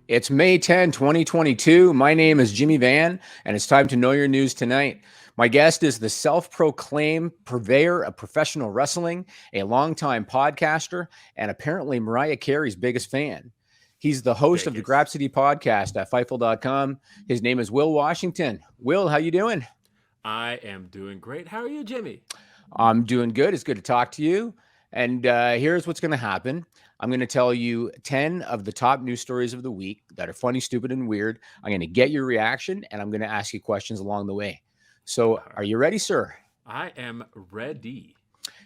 It's May 10, 2022. My name is Jimmy Van, and it's time to know your news tonight. My guest is the self-proclaimed purveyor of professional wrestling, a longtime podcaster, and apparently Mariah Carey's biggest fan. He's the host of the Biggest. Grapsody podcast at Fightful.com. His name is Will Washington. Will, how you doing? I am doing great. How are you, Jimmy? I'm doing good. It's good to talk to you. And here's what's going to happen. I'm going to tell you 10 of the top news stories of the week that are funny, stupid, and weird. I'm going to get your reaction, and I'm going to ask you questions along the way. So, All are right. you ready, sir? I am ready.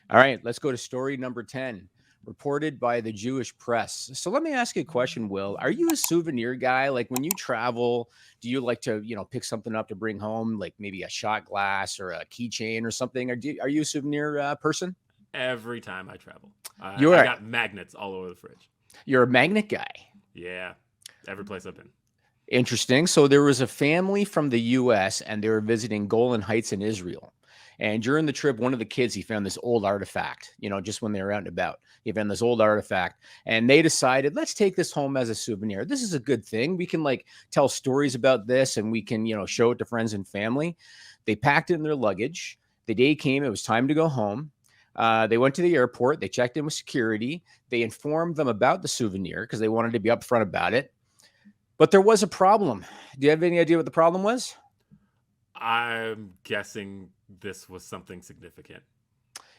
All right, let's go to story number 10, reported by the Jewish press. So, let me ask you a question, Will. Are you a souvenir guy? Like when you travel, do you like to, pick something up to bring home, like maybe a shot glass or a keychain or something? Are you a souvenir person? Every time I travel, You I are. got magnets all over the fridge. You're a magnet guy. Yeah, every place I've been. Interesting. So there was a family from the US and they were visiting Golan Heights in Israel. And during the trip, one of the kids, he found this old artifact, just when they were out and about. He found this old artifact and they decided, let's take this home as a souvenir. This is a good thing. We can like tell stories about this and we can, show it to friends and family. They packed it in their luggage. The day came, it was time to go home. They went to the airport. They checked in with security. They informed them about the souvenir because they wanted to be upfront about it. But there was a problem. Do you have any idea what the problem was? I'm guessing this was something significant.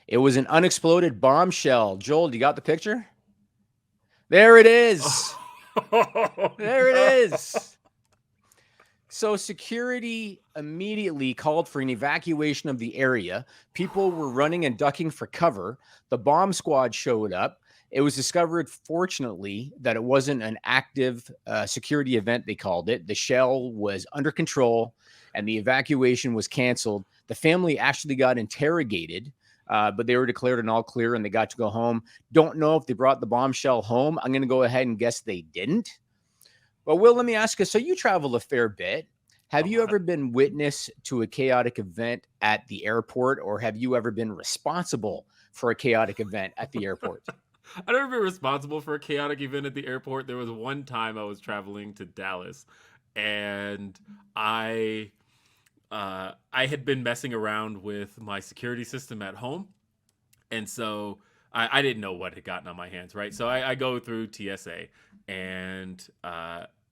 It was an unexploded bombshell. Joel, do you got the picture? There it is. There it is. So security immediately called for an evacuation of the area. People were running and ducking for cover. The bomb squad showed up. It was discovered, fortunately, that it wasn't an active security event, they called it. The shell was under control and the evacuation was canceled. The family actually got interrogated, but they were declared an all clear and they got to go home. Don't know if they brought the bombshell home. I'm going to go ahead and guess they didn't. Well, Will, let me ask you, so you travel a fair bit. Have A you lot. ever been witness to a chaotic event at the airport, or have you ever been responsible for a chaotic event at the airport? I've never been responsible for a chaotic event at the airport. There was one time I was traveling to Dallas, and I had been messing around with my security system at home, and so I didn't know what had gotten on my hands, right? So I go through TSA, and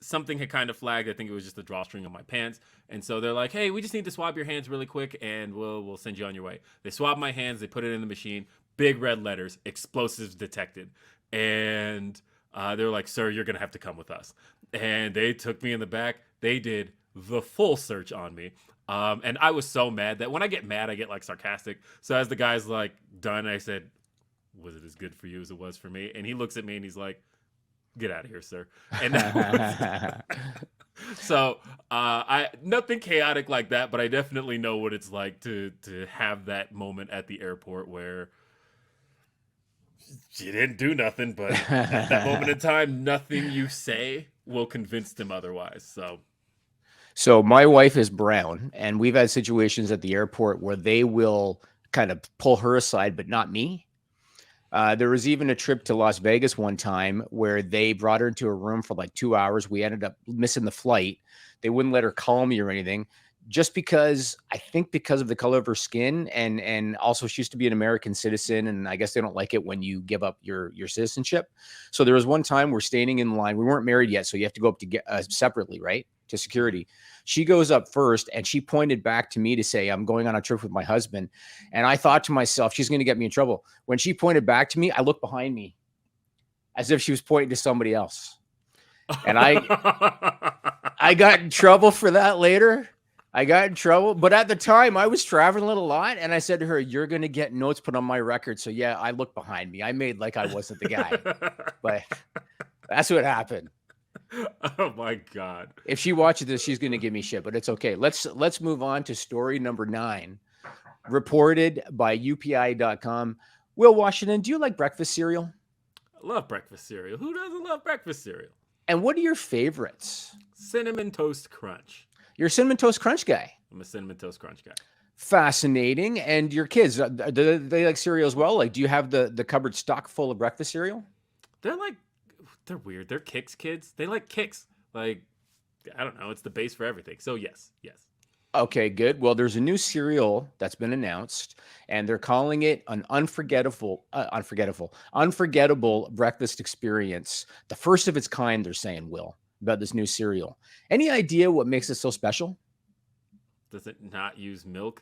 something had kind of flagged. I think it was just the drawstring of my pants, and so they're like, "Hey, we just need to swab your hands really quick, and we'll send you on your way." They swab my hands, they put it in the machine, big red letters, explosives detected, and they were like, "Sir, you're gonna have to come with us." And they took me in the back. They did the full search on me. And I was so mad that when I get mad, I get like sarcastic. So as the guy's like done, I said, "Was it as good for you as it was for me?" And he looks at me and he's like, "Get out of here, sir." And that was so I nothing chaotic like that, but I definitely know what it's like to have that moment at the airport where you didn't do nothing, but at that moment in time, nothing you say will convince them otherwise. So So my wife is brown, and we've had situations at the airport where they will kind of pull her aside, but not me. There was even a trip to Las Vegas one time where they brought her into a room for like 2 hours. We ended up missing the flight. They wouldn't let her call me or anything, just because I think because of the color of her skin, and also she used to be an American citizen, and I guess they don't like it when you give up your citizenship. So there was one time we're standing in line. We weren't married yet, so you have to go up to get separately, right, to mhm. security. She goes up first, and she pointed back to me to say, "I'm going on a trip with my husband." And I thought to myself, she's going to get me in trouble. When she pointed back to me, I looked behind me as if she was pointing to somebody else. And I got in trouble for that later. I got in trouble, but at the time I was traveling a lot, and I said to her, "You're going to get notes put on my record." So yeah, I looked behind me. I made like I wasn't the guy, but that's what happened. Oh my god. If she watches this, she's going to give me shit, but it's okay. Let's move on to story number 9, reported by UPI.com. Will Washington, do you like breakfast cereal? I love breakfast cereal. Who doesn't love breakfast cereal? And what are your favorites? Cinnamon Toast Crunch. You're a cinnamon toast crunch guy. I'm a Cinnamon Toast Crunch guy. Fascinating. And your kids, do they like cereal as well? Like, do you have the cupboard stock full of breakfast cereal? They're like, they're weird. They're Kix kids. They like Kix. Like, I don't know. It's the base for everything. So yes. Okay, good. Well, there's a new cereal that's been announced, and they're calling it an unforgettable breakfast experience. The first of its kind, they're saying, Will, about this new cereal. Any idea what makes it so special? Does it not use milk?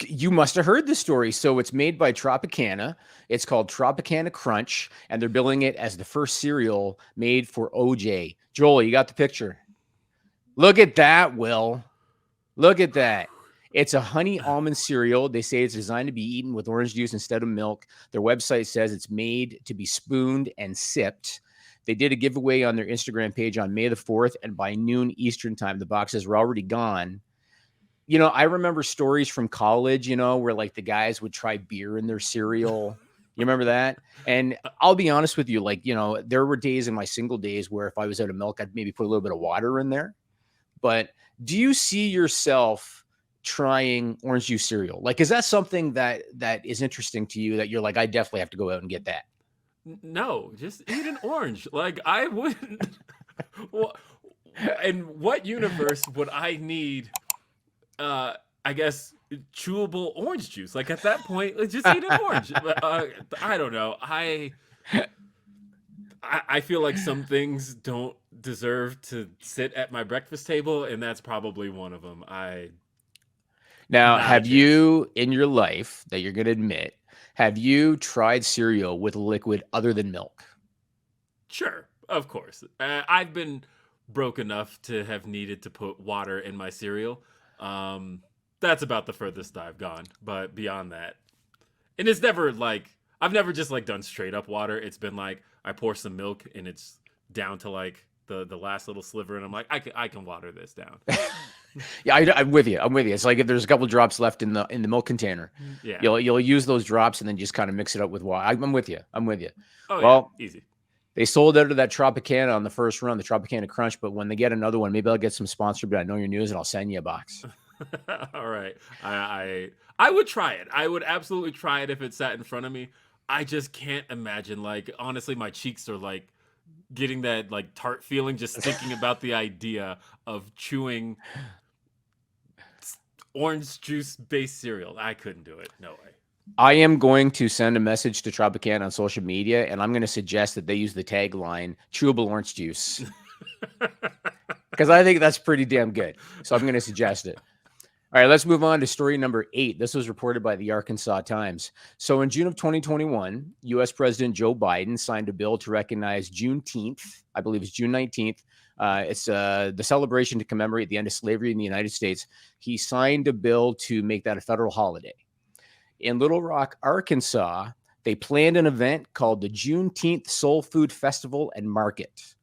You must have heard the story. So it's made by Tropicana. It's called Tropicana Crunch, and they're billing it as the first cereal made for OJ. Joel, you got the picture. Look at that, Will. Look at that. It's a honey almond cereal. They say it's designed to be eaten with orange juice instead of milk. Their website says it's made to be spooned and sipped. They did a giveaway on their Instagram page on May the 4th, and by noon Eastern time, the boxes were already gone. You know, I remember stories from college, you know, where like the guys would try beer in their cereal. You remember that? And I'll be honest with you, like, you know, there were days in my single days where if I was out of milk, I'd maybe put a little bit of water in there. But do you see yourself trying orange juice cereal? Like, is that something that is interesting to you that you're like, I definitely have to go out and get that? No, just eat an orange. Like, I wouldn't. Well, in what universe would I need, I guess, chewable orange juice? Like, at that point, just eat an orange. I don't know. I feel like some things don't deserve to sit at my breakfast table, and that's probably one of them. Now, have you in your life that you're going to admit, have you tried cereal with liquid other than milk? Sure, of course. I've been broke enough to have needed to put water in my cereal. That's about the furthest I've gone. But beyond that, and it's never like, I've never just like done straight up water. It's been like I pour some milk and it's down to like the last little sliver, and I'm like, I can water this down. Yeah, I'm with you. It's like if there's a couple drops left in the milk container, Yeah. you'll use those drops and then just kind of mix it up with water. I'm with you. Oh, Well, yeah, easy. they sold out of that Tropicana on the first run, the Tropicana Crunch. But when they get another one, maybe I'll get some sponsored. But I know your news, and I'll send you a box. All right. I would try it. I would absolutely try it if it sat in front of me. I just can't imagine. Like, honestly, my cheeks are like getting that like tart feeling just thinking about the idea of chewing orange juice based cereal. I couldn't do it. No way. I am going to send a message to Tropicana on social media, and I'm going to suggest that they use the tagline "chewable orange juice" because I think that's pretty damn good. So I'm going to suggest it. All right, let's move on to story number 8. This was reported by the Arkansas Times. So in June of 2021, U.S. President Joe Biden signed a bill to recognize Juneteenth. I believe it's June 19th. It's the celebration to commemorate the end of slavery in the United States. He signed a bill to make that a federal holiday. In Little Rock, Arkansas, they planned an event called the Juneteenth Soul Food Festival and Market.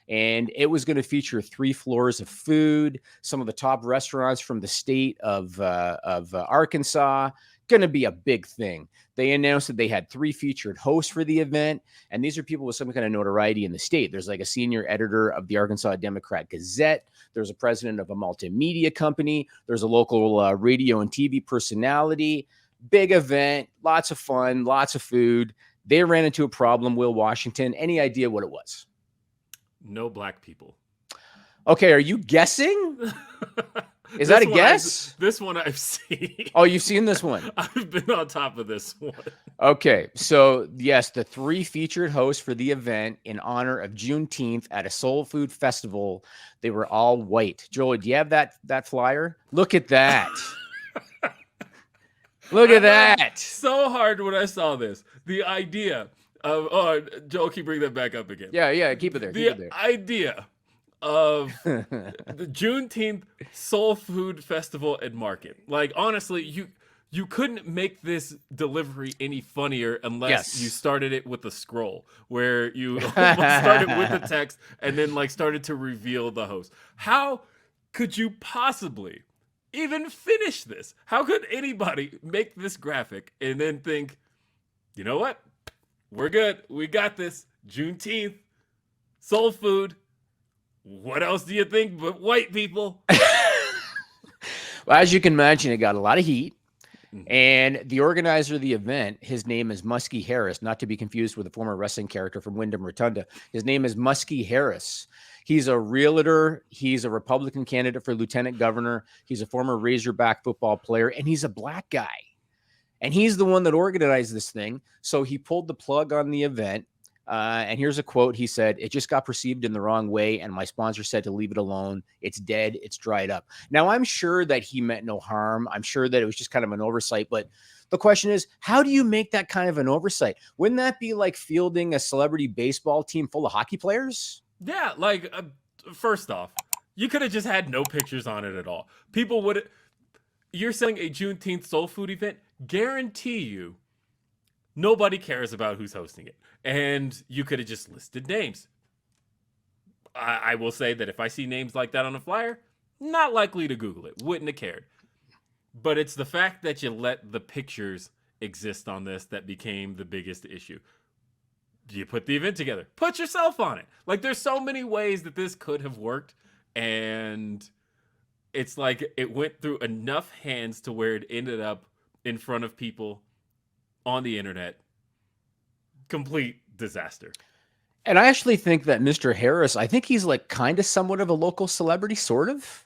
And it was going to feature 3 floors of food, some of the top restaurants from the state of Arkansas. Going to be a big thing. They announced that they had 3 featured hosts for the event, and these are people with some kind of notoriety in the state. There's like a senior editor of the Arkansas Democrat Gazette. There's a president of a multimedia company. There's a local radio and TV personality. Big event, lots of fun, lots of food. They ran into a problem, Will Washington. Any idea what it was? No black people. Okay, are you guessing? Is that a guess? This one I've seen. Oh, you've seen this one. I've been on top of this one. Okay, so yes, the 3 featured hosts for the event in honor of Juneteenth at a soul food festival, they were all white. Joel, do you have that flyer? Look at that. Look at that. So hard when I saw this. The idea of, Joel, can you bring that back up again? Yeah, keep it there. The idea of the Juneteenth Soul Food Festival and Market. Like, honestly, you couldn't make this delivery any funnier unless you started it with a scroll where you started with the text and then like started to reveal the host. How could you possibly even finish this? How could anybody make this graphic and then think, you know what? We're good. We got this. Juneteenth, soul food. What else do you think but white people? Well, as you can imagine, it got a lot of heat. And the organizer of the event, his name is Muskie Harris, not to be confused with a former wrestling character from Wyndham Rotunda. His name is Muskie Harris. He's a realtor. He's a Republican candidate for lieutenant governor. He's a former Razorback football player, and he's a black guy. And he's the one that organized this thing. So he pulled the plug on the event. And here's a quote. He said, "It just got perceived in the wrong way. And my sponsor said to leave it alone. It's dead. It's dried up." Now, I'm sure that he meant no harm. I'm sure that it was just kind of an oversight. But the question is, how do you make that kind of an oversight? Wouldn't that be like fielding a celebrity baseball team full of hockey players? Yeah, like, first off, you could have just had no pictures on it at all. People would. You're selling a Juneteenth soul food event. Guarantee you, nobody cares about who's hosting it. And you could have just listed names. I will say that if I see names like that on a flyer, not likely to Google it. Wouldn't have cared. But it's the fact that you let the pictures exist on this that became the biggest issue. You put the event together. Put yourself on it. Like, there's so many ways that this could have worked. And it's like it went through enough hands to where it ended up in front of people on the internet. Complete disaster. And I actually think that Mr. Harris, I think he's like kind of somewhat of a local celebrity, sort of.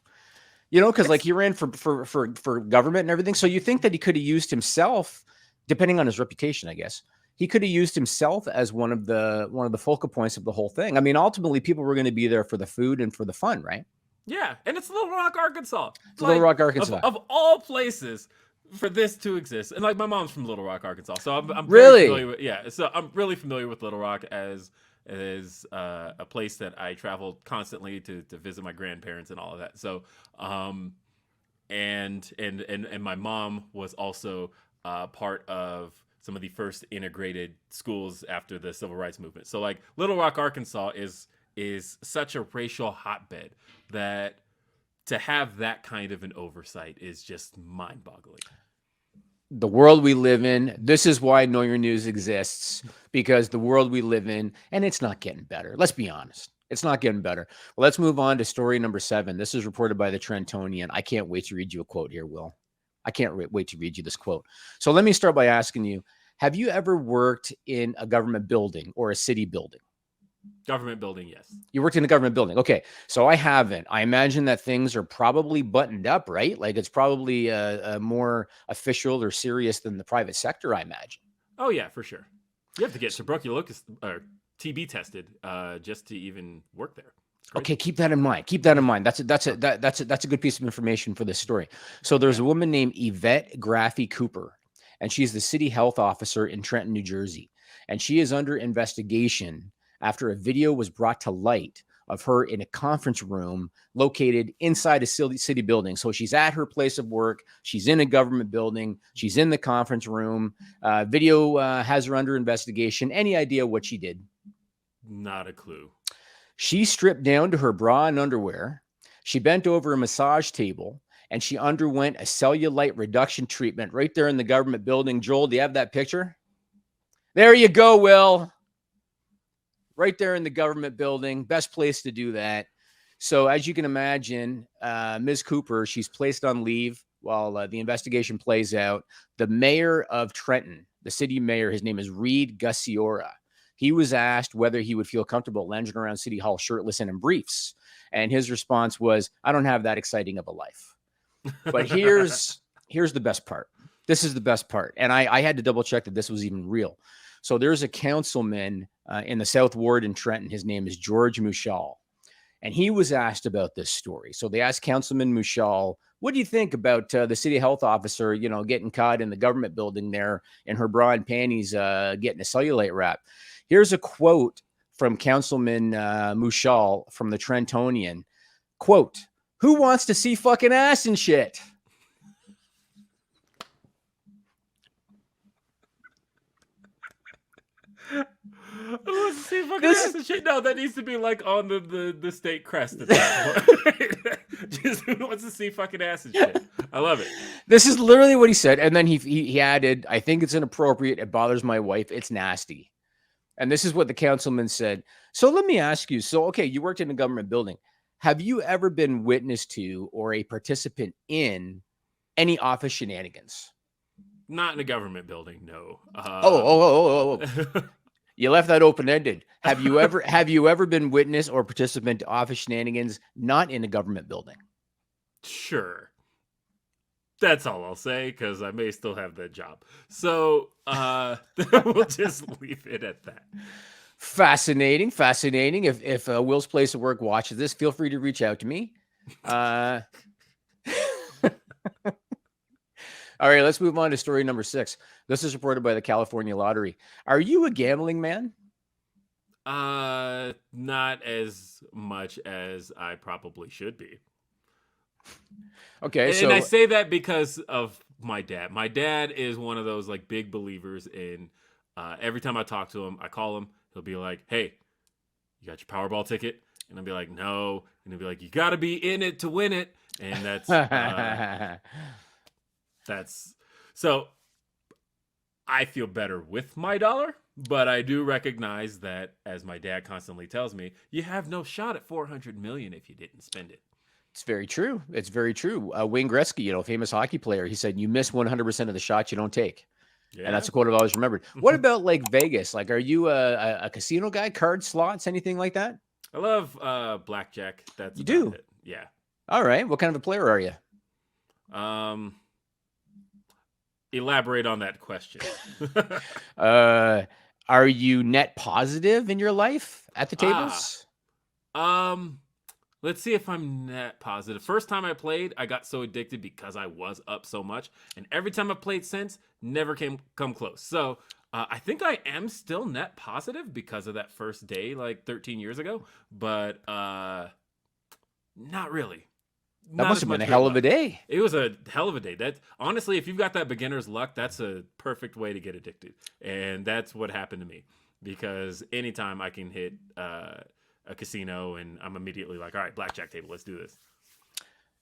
You know, because like he ran for government and everything. So you think that he could have used himself, depending on his reputation, I guess. He could have used himself as one of the focal points of the whole thing. I mean, ultimately, people were going to be there for the food and for the fun, right? Yeah, and it's Little Rock, Arkansas. It's like, Little Rock, Arkansas. Of all places for this to exist. And like, my mom's from Little Rock, Arkansas. So I'm really familiar with, so I'm really familiar with Little Rock as a place that I traveled constantly to visit my grandparents and all of that. So and my mom was also part of some of the first integrated schools after the civil rights movement. So like, Little Rock, Arkansas is such a racial hotbed that to have that kind of an oversight is just mind-boggling. The world we live in, this is why Know Your News exists, because the world we live in, and it's not getting better. Let's be honest. It's not getting better. Well, let's move on to story number 7. This is reported by the Trentonian. I can't wait to read you a quote here, Will. I can't wait to read you this quote. So let me start by asking you, have you ever worked in a government building or a city building? Government building, yes. You worked in a government building. Okay. So I haven't. I imagine that things are probably buttoned up, right? Like, it's probably a more official or serious than the private sector, I imagine. Oh, yeah, for sure. You have to get tuberculosis or TB tested just to even work there. Okay, keep that in mind. Keep that in mind. That's a good piece of information for this story. So there's a woman named Yvette Graffy Cooper, and she's the city health officer in Trenton, New Jersey. And she is under investigation after a video was brought to light of her in a conference room located inside a city building. So she's at her place of work. She's in a government building. She's in the conference room. Video has her under investigation. Any idea what she did? Not a clue. She stripped down to her bra and underwear. She bent over a massage table, and she underwent a cellulite reduction treatment right there in the government building. Joel, do you have that picture? There you go, Will. Right there in the government building. Best place to do that. So as you can imagine, Ms. Cooper, she's placed on leave while the investigation plays out. The mayor of Trenton, the city mayor, his name is Reed Gussiora. He was asked whether he would feel comfortable lounging around City Hall shirtless and in briefs. And his response was, "I don't have that exciting of a life." But here's the best part. This is the best part. And I had to double check that this was even real. So there's a councilman in the South Ward in Trenton. His name is George Mushal. And he was asked about this story. So they asked Councilman Mushal, "What do you think about the city health officer, getting caught in the government building there in her bra and panties, getting a cellulite wrap?" Here's a quote from Councilman Mushal from the Trentonian. Quote, "Who wants to see fucking ass and shit?" Who wants to see fucking ass and shit? No, that needs to be like on the state crest at that point. Just who wants to see fucking ass and shit? I love it. This is literally what he said. And then he added, "I think it's inappropriate. It bothers my wife. It's nasty." And this is what the councilman said. So let me ask you. So, okay, you worked in a government building. Have you ever been witness to or a participant in any office shenanigans? Not in a government building, no. You left that open-ended. Have you ever been witness or participant to office shenanigans not in a government building? Sure. That's all I'll say, because I may still have that job. So we'll just leave it at that. Fascinating. If Will's place of work watches this, feel free to reach out to me. All right, let's move on to story number 6. This is reported by the California Lottery. Are you a gambling man? Not as much as I probably should be. Okay, and I say that because of my dad. My dad is one of those like big believers in. Every time I talk to him, I call him. He'll be like, "Hey, you got your Powerball ticket?" And I'll be like, "No." And he'll be like, "You got to be in it to win it." And that's so. I feel better with my dollar, but I do recognize that, as my dad constantly tells me, you have no shot at 400 million if you didn't spend it. It's very true. It's very true. Wayne Gretzky, famous hockey player, he said, "You miss 100% of the shots you don't take." Yeah. And that's a quote I've always remembered. What about like Vegas? Like, are you a casino guy, card slots, anything like that? I love blackjack. That's You do? it. Yeah. All right. What kind of a player are you? Elaborate on that question. Are you net positive in your life at the tables? Let's see if I'm net positive. First time I played, I got so addicted because I was up so much, and every time I've played since, never come close. So I think I am still net positive because of that first day, like 13 years ago, but not really. That must have been a hell of a day. It was a hell of a day. That honestly, if you've got that beginner's luck, that's a perfect way to get addicted, and that's what happened to me. Because anytime I can hit a casino, and I'm immediately like, all right, blackjack table, let's do this.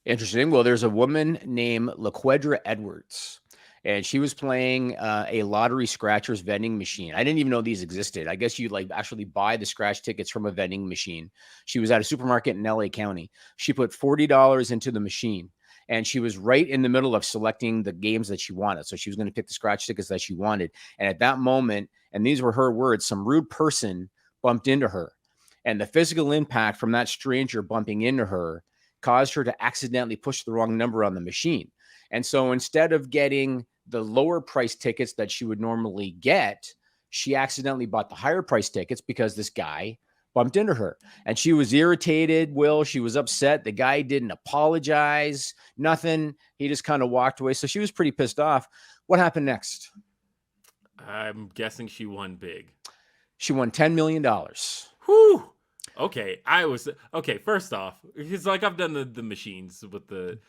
Interesting. Well, there's a woman named LaQuedra Edwards, and she was playing a lottery scratchers vending machine. I didn't even know these existed. I guess you like actually buy the scratch tickets from a vending machine. She was at a supermarket in LA County. She put $40 into the machine, and she was right in the middle of selecting the games that she wanted. So she was going to pick the scratch tickets that she wanted. And at that moment, and these were her words, some rude person bumped into her. And the physical impact from that stranger bumping into her caused her to accidentally push the wrong number on the machine. And so instead of getting the lower price tickets that she would normally get, she accidentally bought the higher price tickets because this guy bumped into her. And she was irritated, Will. She was upset. The guy didn't apologize, nothing. He just kind of walked away. So she was pretty pissed off. What happened next? I'm guessing she won big. She won $10 million. Whew. Okay, first off, because like I've done the machines with the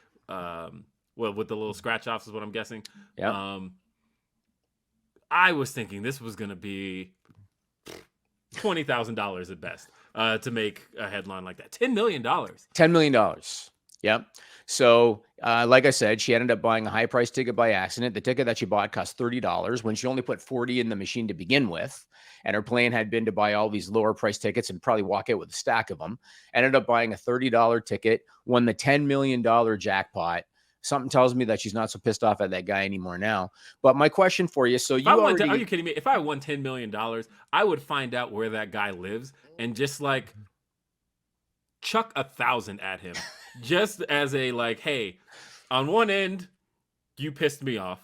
with the little scratch offs is what I'm guessing. Yeah. I was thinking this was gonna be $20,000 at best to make a headline like that. $10 million. $10 million. Yep. So, like I said, she ended up buying a high price ticket by accident. The ticket that she bought cost $30 when she only put 40 in the machine to begin with. And her plan had been to buy all these lower price tickets and probably walk out with a stack of them. Ended up buying a $30 ticket, won the $10 million jackpot. Something tells me that she's not so pissed off at that guy anymore now. But my question for you, so are you kidding me? If I won $10 million, I would find out where that guy lives and just like chuck 1,000 at him. Just as a like, hey, on one end, you pissed me off.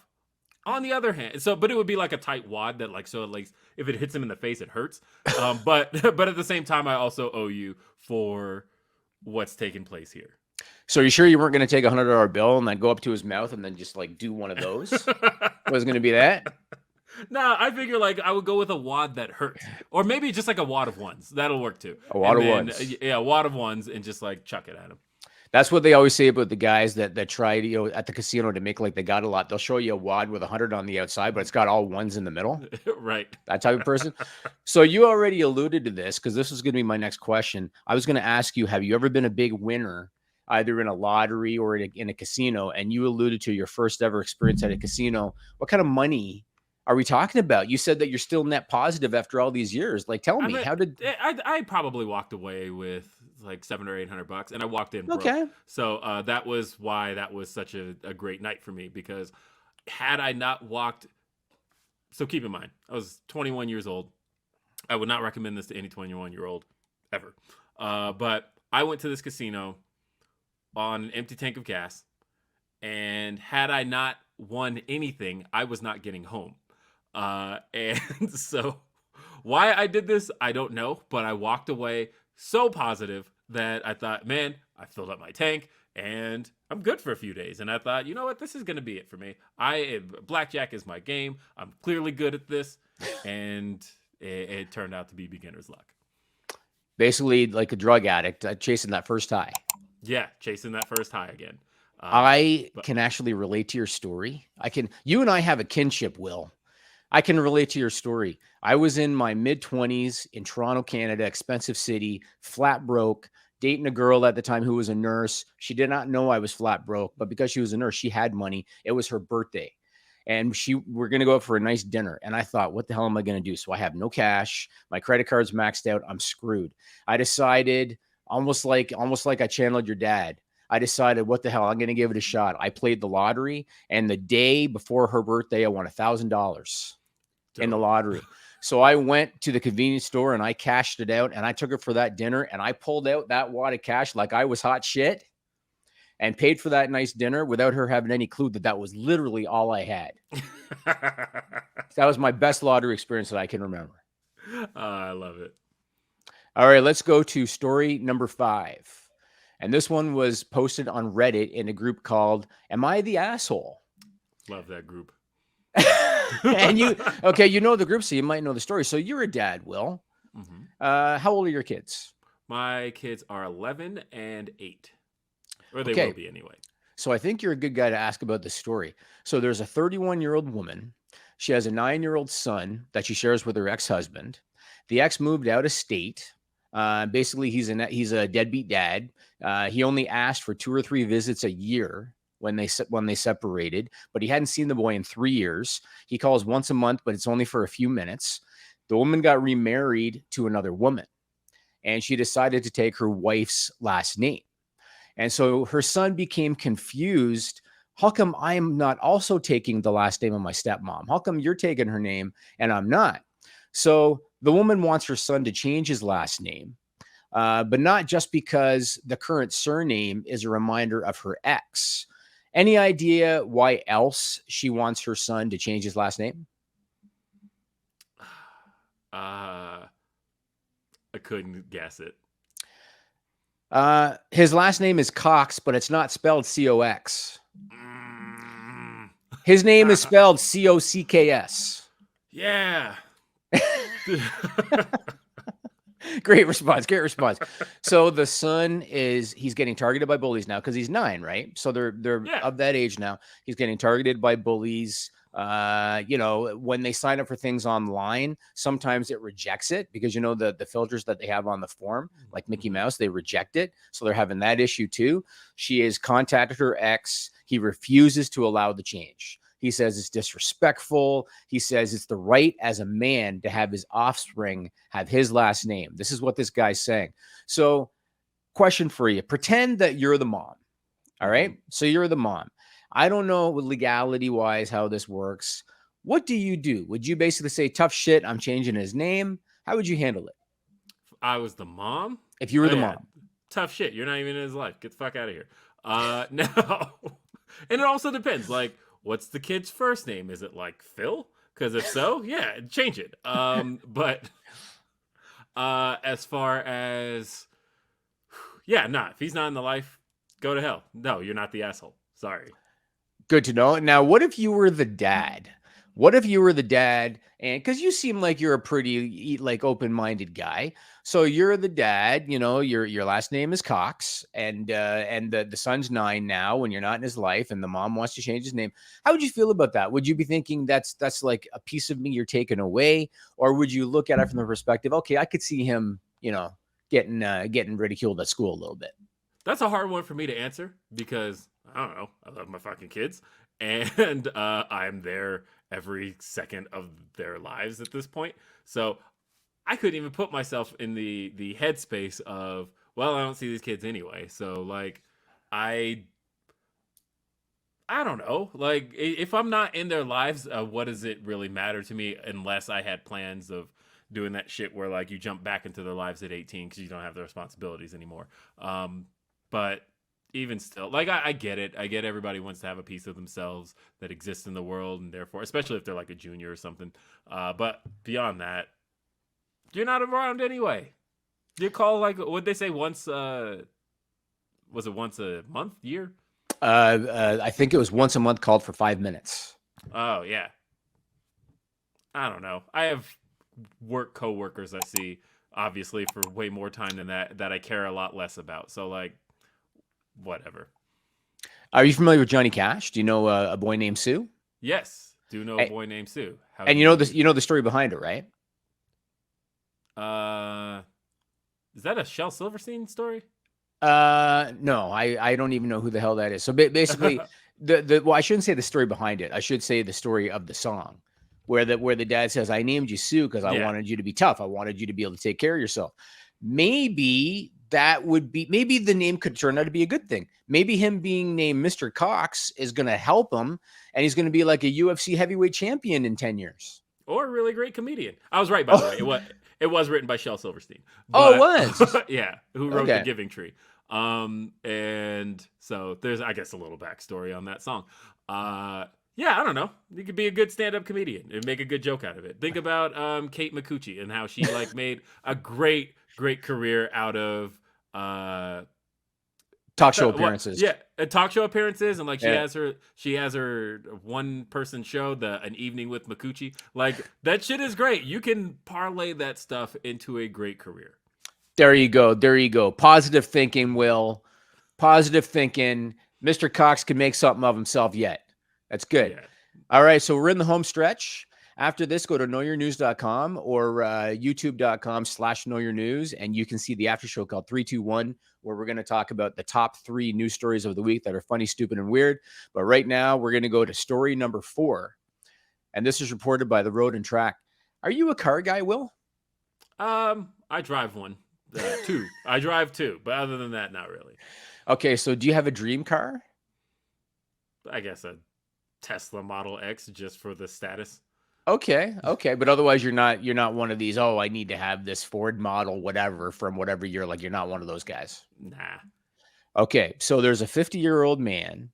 On the other hand, but it would be like a tight wad that like, so like if it hits him in the face, it hurts. But at the same time, I also owe you for what's taking place here. So are you sure you weren't going to take $100 bill and then go up to his mouth and then just like do one of those? Was going to be that? Nah, I figure like I would go with a wad that hurts, or maybe just like a wad of ones. That'll work too. A wad of ones. Yeah, a wad of ones, and just like chuck it at him. That's what they always say about the guys that try to, at the casino to make like they got a lot. They'll show you a wad with 100 on the outside, but it's got all ones in the middle. Right. That type of person. So you already alluded to this because this was going to be my next question. I was going to ask you, have you ever been a big winner, either in a lottery or in a casino? And you alluded to your first ever experience at a casino. What kind of money are we talking about? You said that you're still net positive after all these years. Like, tell me, how did I probably walked away with like $700 or $800, and I walked in broke. Okay. So that was why that was such a great night for me, because had I not walked, so keep in mind, I was 21 years old. I would not recommend this to any 21-year-old ever. But I went to this casino on an empty tank of gas, and had I not won anything, I was not getting home. And so why I did this, I don't know, but I walked away so positive that I thought, man, I filled up my tank and I'm good for a few days. And I thought, you know what, this is going to be it for me. Blackjack is my game. I'm clearly good at this. And it turned out to be beginner's luck. Basically, like a drug addict chasing that first high. Yeah, chasing that first high again. I can actually relate to your story. You and I have a kinship, Will. I can relate to your story. I was in my mid-20s in Toronto, Canada, expensive city, flat broke, dating a girl at the time who was a nurse. She did not know I was flat broke, but because she was a nurse, she had money. It was her birthday. And we're going to go out for a nice dinner. And I thought, what the hell am I going to do? So I have no cash. My credit card's maxed out. I'm screwed. I decided, almost like I channeled your dad. I decided, what the hell? I'm going to give it a shot. I played the lottery. And the day before her birthday, I won $1,000 in the lottery. So I went to the convenience store and I cashed it out and I took it for that dinner and I pulled out that wad of cash like I was hot shit and paid for that nice dinner without her having any clue that was literally all I had. That was my best lottery experience that I can remember. I love it. All right, let's go to story number 5. And this one was posted on Reddit in a group called Am I the Asshole? Love that group. And you know the group, so you might know the story. So you're a dad, Will. Mm-hmm. How old are your kids? My kids are 11 and 8. Or they will be anyway. So I think you're a good guy to ask about this story. So there's a 31-year-old woman. She has a 9-year-old son that she shares with her ex-husband. The ex moved out of state. Basically, he's a deadbeat dad. He only asked for 2 or 3 visits a year when they separated, but he hadn't seen the boy in 3 years. He calls once a month, but it's only for a few minutes. The woman got remarried to another woman, and she decided to take her wife's last name. And so her son became confused. How come I'm not also taking the last name of my stepmom? How come you're taking her name and I'm not? So the woman wants her son to change his last name, but not just because the current surname is a reminder of her ex. Any idea why else she wants her son to change his last name? I couldn't guess it. His last name is Cox, but it's not spelled Cox. His name is spelled Cocks. Yeah. Great response. So the son he's getting targeted by bullies now because he's 9, right? So they're of that age now. He's getting targeted by bullies. When they sign up for things online, sometimes it rejects it because the filters that they have on the form, like Mickey Mouse, they reject it. So they're having that issue too. She has contacted her ex. He refuses to allow the change. He says it's disrespectful. He says it's the right as a man to have his offspring have his last name. This is what this guy's saying. So, question for you. Pretend that you're the mom. All right? So you're the mom. I don't know legality-wise how this works. What do you do? Would you basically say, tough shit, I'm changing his name? How would you handle it? If I was the mom? If you were the mom. Tough shit. You're not even in his life. Get the fuck out of here. No. And it also depends. Like, what's the kid's first name? Is it like Phil? Because if so, yeah, change it. But as far as, if he's not in the life, go to hell. No, you're not the asshole. Sorry. Good to know. Now, what if you were the dad? And because you seem like you're a pretty open-minded guy. So you're the dad, your last name is Cox, and the son's 9 now when you're not in his life, and the mom wants to change his name. How would you feel about that? Would you be thinking that's like a piece of me you're taking away, or would you look at it from the perspective, okay, I could see him, getting ridiculed at school a little bit? That's a hard one for me to answer because I don't know. I love my fucking kids, and I'm there every second of their lives at this point. So I couldn't even put myself in the headspace of, well, I don't see these kids anyway. So I don't know. If I'm not in their lives, what does it really matter to me unless I had plans of doing that shit where like you jump back into their lives at 18 because you don't have the responsibilities anymore. But even still, like I get it. I get everybody wants to have a piece of themselves that exists in the world, and therefore, especially if they're like a junior or something. But beyond that, you're not around anyway. You call like what'd they say once? Was it once a month, year? I think it was once a month, called for 5 minutes. Oh yeah. I don't know. I have coworkers I see obviously for way more time than that I care a lot less about. So like, whatever. Are you familiar with Johnny Cash? Do you know a boy named Sue? Yes, do know a boy named Sue. And you know this. You know the story behind it, right? Is that a Shel Silverstein story? No, I don't even know who the hell that is. So basically, well, I shouldn't say the story behind it. I should say the story of the song, where the dad says, "I named you Sue because I wanted you to be tough. I wanted you to be able to take care of yourself." Maybe maybe the name could turn out to be a good thing. Maybe him being named Mr. Cox is going to help him, and he's going to be like a UFC heavyweight champion in 10 years. Or a really great comedian. I was right, by the way. It was written by Shel Silverstein. But, it was? Yeah, who wrote The Giving Tree. And so there's, I guess, a little backstory on that song. Yeah, I don't know. You could be a good stand-up comedian and make a good joke out of it. Think about Kate Micucci and how she like made a great career out of talk show appearances. Talk show appearances, and like she has her one person show, An Evening with Micucci. Like that shit is great. You can parlay that stuff into a great career. There you go. Positive thinking, Will. Positive thinking. Mr. Cox can make something of himself yet. That's good. Yeah. All right, so we're in the home stretch. After this, go to knowyournews.com or youtube.com/knowyournews, and you can see the after show called 321, where we're going to talk about the top 3 news stories of the week that are funny, stupid, and weird. But right now, we're going to go to story number 4, and this is reported by the Road and Track. Are you a car guy, Will? I drive one. 2. I drive 2, but other than that, not really. Okay, so do you have a dream car? I guess a Tesla Model X just for the status. Okay, but otherwise you're not one of these, oh, I need to have this Ford model whatever from whatever year. Like, you're not one of those guys. Nah. Okay, so there's a 50-year-old man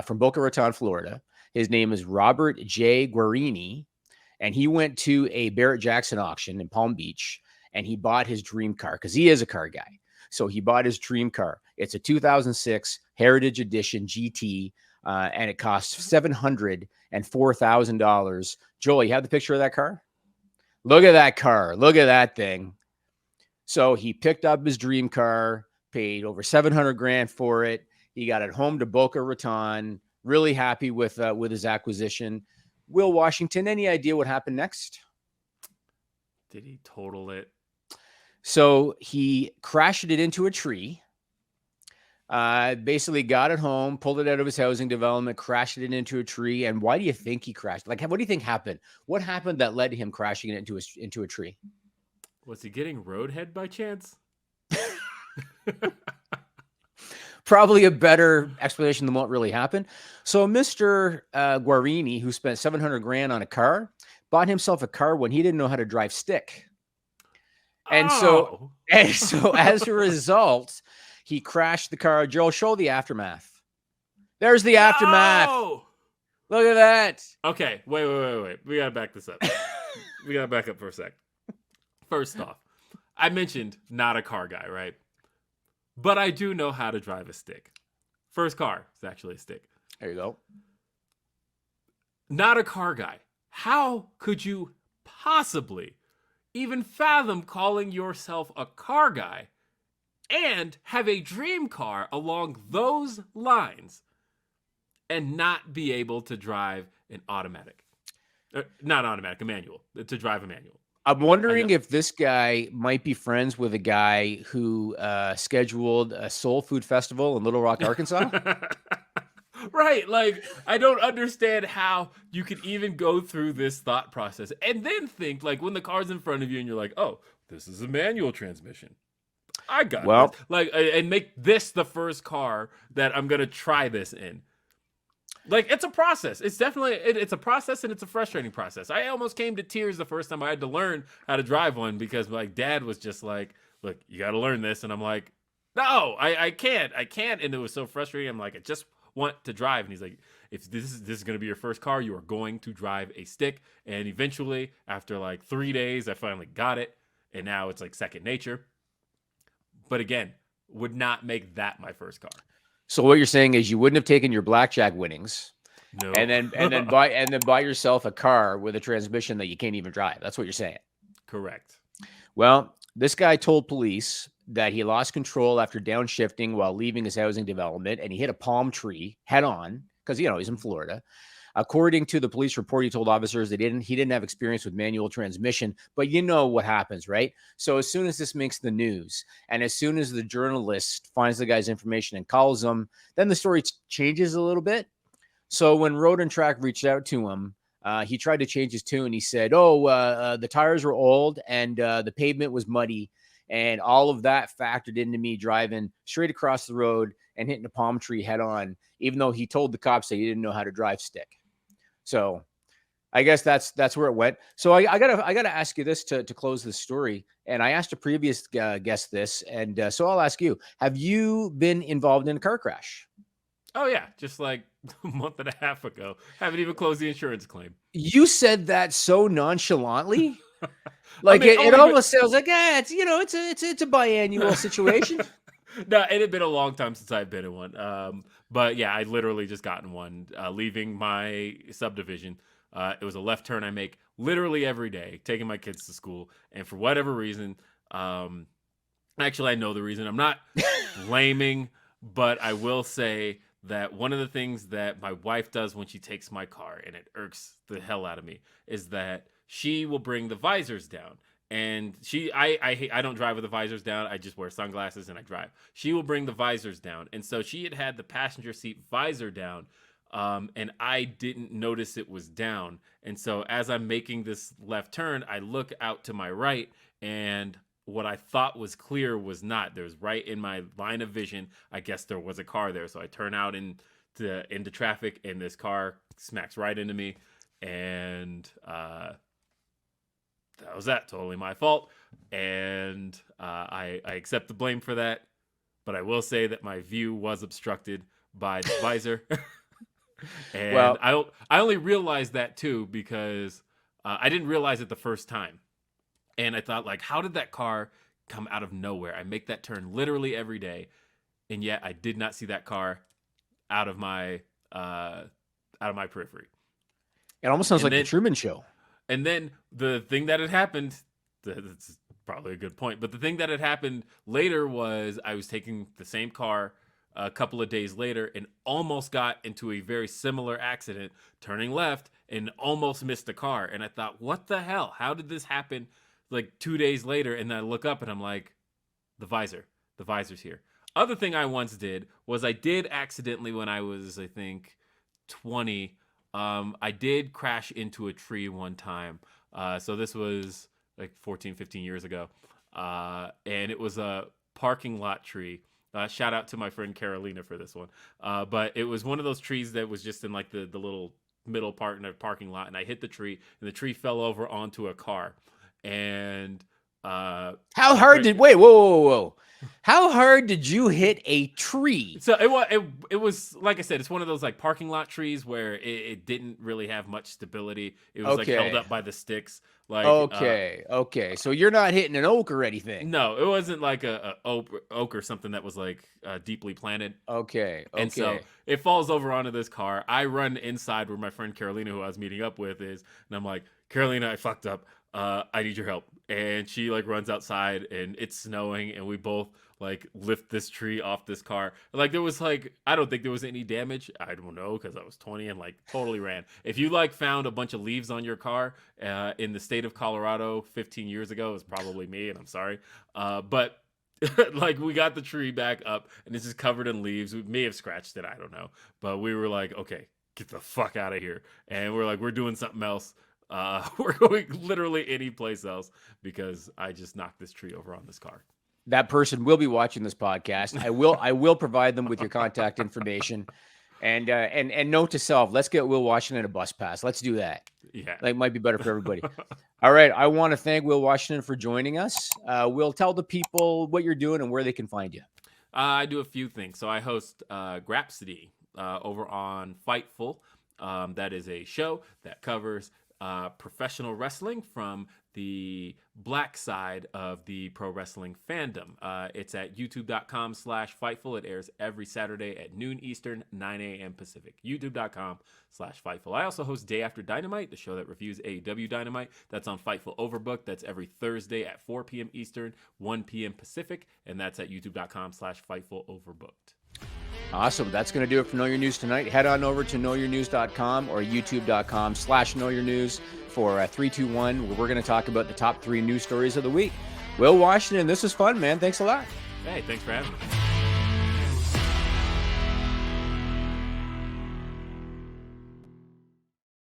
from Boca Raton, Florida. His name is Robert J. Guarini, and he went to a Barrett-Jackson auction in Palm Beach, and he bought his dream car because he is a car guy. So he bought his dream car. It's a 2006 Heritage Edition GT, and it costs $704,000. Joel, you have the picture of that car? Look at that car. Look at that thing. So he picked up his dream car, paid over $700,000 for it. He got it home to Boca Raton. Really happy with his acquisition. Will Washington, any idea what happened next? Did he total it? So he crashed it into a tree. Basically got it home, pulled it out of his housing development, crashed it into a tree. And why do you think he crashed? Like, what do you think happened? What happened that led to him crashing it into a tree? Was he getting roadhead by chance? Probably a better explanation than what really happened. So Mr. Guarini, who spent $700,000 on a car, bought himself a car when he didn't know how to drive stick. And so as a result, he crashed the car. Joel, show the aftermath. There's the aftermath. Look at that. Okay, wait. We got to back this up. We got to back up for a sec. First off, I mentioned not a car guy, right? But I do know how to drive a stick. First car is actually a stick. There you go. Not a car guy. How could you possibly even fathom calling yourself a car guy and have a dream car along those lines and not be able to drive an automatic? Not automatic, a manual. To drive a manual. I'm wondering if this guy might be friends with a guy who scheduled a soul food festival in Little Rock, Arkansas. Right. Like, I don't understand how you could even go through this thought process and then think, like, when the car's in front of you and you're like, oh, this is a manual transmission. I got this. Like, and make this the first car that I'm going to try this in. Like, it's a process. It's definitely it's a process, and it's a frustrating process. I almost came to tears the first time I had to learn how to drive one because my dad was just like, "Look, you got to learn this," and I'm like, "No, I can't, and it was so frustrating. I'm like, I just want to drive, and he's like, "If this is going to be your first car, you are going to drive a stick." And eventually, after like 3 days, I finally got it, and now it's like second nature. But again, would not make that my first car. So what you're saying is you wouldn't have taken your blackjack winnings No. and then buy yourself a car with a transmission that you can't even drive. That's what you're saying. Correct. Well, this guy told police that he lost control after downshifting while leaving his housing development, and he hit a palm tree head on because he's in Florida. According to the police report, he told officers that he didn't have experience with manual transmission, but you know what happens, right? So as soon as this makes the news, and as soon as the journalist finds the guy's information and calls him, then the story changes a little bit. So when Road and Track reached out to him, he tried to change his tune. He said, the tires were old and the pavement was muddy, and all of that factored into me driving straight across the road and hitting a palm tree head on, even though he told the cops that he didn't know how to drive stick. So I guess that's where it went. So I gotta ask you this to close this story. And I asked a previous guest this, and so I'll ask you: have you been involved in a car crash? Oh yeah, just like a month and a half ago. Haven't even closed the insurance claim. You said that so nonchalantly, like it almost sounds like it's a biannual situation. No, it had been a long time since I've been in one. But yeah, I literally just gotten one leaving my subdivision. It was a left turn I make literally every day, taking my kids to school. And for whatever reason, actually, I know the reason. I'm not blaming, but I will say that one of the things that my wife does when she takes my car, and it irks the hell out of me, is that she will bring the visors down. And I don't drive with the visors down. I just wear sunglasses and I drive. She will bring the visors down. And so she had the passenger seat visor down, and I didn't notice it was down. And so as I'm making this left turn, I look out to my right, and what I thought was clear was not. There was right in my line of vision. I guess there was a car there. So I turn out into traffic, and this car smacks right into me. And that was that. Totally my fault. And I accept the blame for that. But I will say that my view was obstructed by the visor. And well, I only realized that too because I didn't realize it the first time. And I thought, like, how did that car come out of nowhere? I make that turn literally every day, and yet I did not see that car out of my periphery. It almost sounds like the Truman Show. And then the thing that had happened, that's probably a good point, but the thing that had happened later was I was taking the same car a couple of days later and almost got into a very similar accident, turning left, and almost missed the car. And I thought, what the hell? How did this happen like 2 days later? And then I look up and I'm like, the visor's here. Other thing I once did was I did accidentally, when I was, I think, 20, I did crash into a tree one time. So this was like 14, 15 years ago. And it was a parking lot tree. Shout out to my friend Carolina for this one. But it was one of those trees that was just in like the little middle part in a parking lot. And I hit the tree, and the tree fell over onto a car. And how hard did whoa. How hard did you hit a tree? So it was like I said, it's one of those like parking lot trees where it didn't really have much stability. It was like held up by the sticks. Like okay. So you're not hitting an oak or anything. No, it wasn't like a oak or something that was like deeply planted. Okay. And so it falls over onto this car. I run inside where my friend Carolina, who I was meeting up with, is, and I'm like, Carolina, I fucked up. I need your help. And she like runs outside, and it's snowing, and we both like lift this tree off this car. Like there was like, I don't think there was any damage. I don't know, because I was 20 and like totally ran. If you like found a bunch of leaves on your car in the state of Colorado 15 years ago, it was probably me, and I'm sorry. But like we got the tree back up, and it's just covered in leaves. We may have scratched it, I don't know. But we were like, okay, get the fuck out of here. And we're like, we're doing something else. We're going literally any place else because I just knocked this tree over on this car. That person will be watching this podcast. I will provide them with your contact information. And note to self, let's get Will Washington a bus pass. Let's do that. Yeah. That might be better for everybody. All right. I want to thank Will Washington for joining us. Will, tell the people what you're doing and where they can find you. I do a few things. So I host Grapsody over on Fightful. That is a show that covers professional wrestling from the black side of the pro wrestling fandom. It's at youtube.com/Fightful. It airs every Saturday at noon Eastern, 9 a.m. Pacific. youtube.com/Fightful. I also host Day After Dynamite, the show that reviews AEW Dynamite. That's on Fightful Overbooked. That's every Thursday at 4 p.m. Eastern, 1 p.m. Pacific. And that's at youtube.com/Fightful Overbooked. Awesome. That's going to do it for Know Your News tonight. Head on over to knowyournews.com or youtube.com/knowyournews for 321, where we're going to talk about the top 3 news stories of the week. Will Washington, this was fun, man. Thanks a lot. Hey, thanks for having me.